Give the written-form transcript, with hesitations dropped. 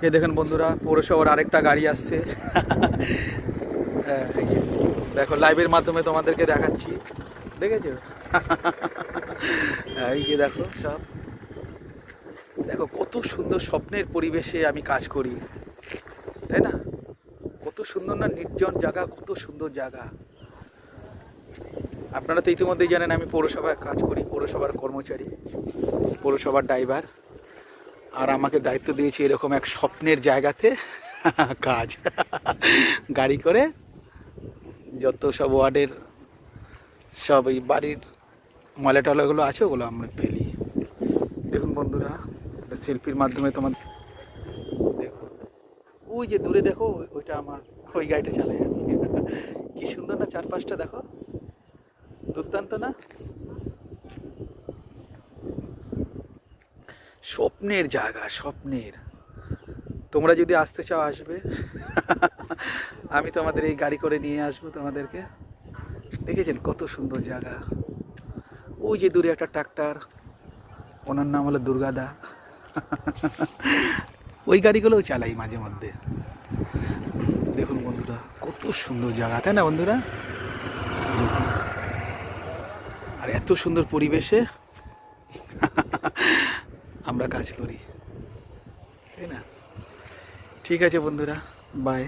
এই দেখেন বন্ধুরা, পৌরসভার আরেকটা গাড়ি আসছে। হ্যাঁ, এই যে দেখো, লাইভের মাধ্যমে তোমাদেরকে দেখাচ্ছি, দেখেছো? এই যে দেখো, সব দেখো কত সুন্দর স্বপ্নের পরিবেশে আমি কাজ করি, তাই না? কত সুন্দর না, নির্জন জায়গা, কত সুন্দর জায়গা। আপনারা তো ইতিমধ্যেই জানেন আমি পৌরসভায় কাজ করি, পৌরসভার কর্মচারী, পৌরসভার ড্রাইভার। আর আমাকে দায়িত্ব দিয়েছে এরকম এক স্বপ্নের জায়গাতে কাজ। গাড়ি করে যত সব ওয়ার্ডের সব এই বাড়ির ময়লা টলাগুলো আছে ওগুলো আমরা ফেলি। দেখুন বন্ধুরা, সেলফির মাধ্যমে তোমার দেখো, ওই যে দূরে দেখো, ওইটা আমার, ওই গাড়িটা চালাই আমি। কি সুন্দর না চারপাশটা, দেখো দুর্দান্ত না? স্বপ্নের জায়গা, স্বপ্নের। তোমরা যদি আসতে চাও আসবে। আমি তোমাদের এই গাড়ি করে নিয়ে আসবো তোমাদেরকে। দেখেছেন কত সুন্দর জায়গা? ওই যে দূরে একটা ট্রাক্টর, ওনার নাম হলো দুর্গাদা। ওই গাড়িগুলোও চালাই মাঝে মধ্যে। দেখুন বন্ধুরা, কত সুন্দর জায়গা, তাই না বন্ধুরা? আর এত সুন্দর পরিবেশে আমরা কাজ করি, তাই না? ঠিক আছে বন্ধুরা, বাই।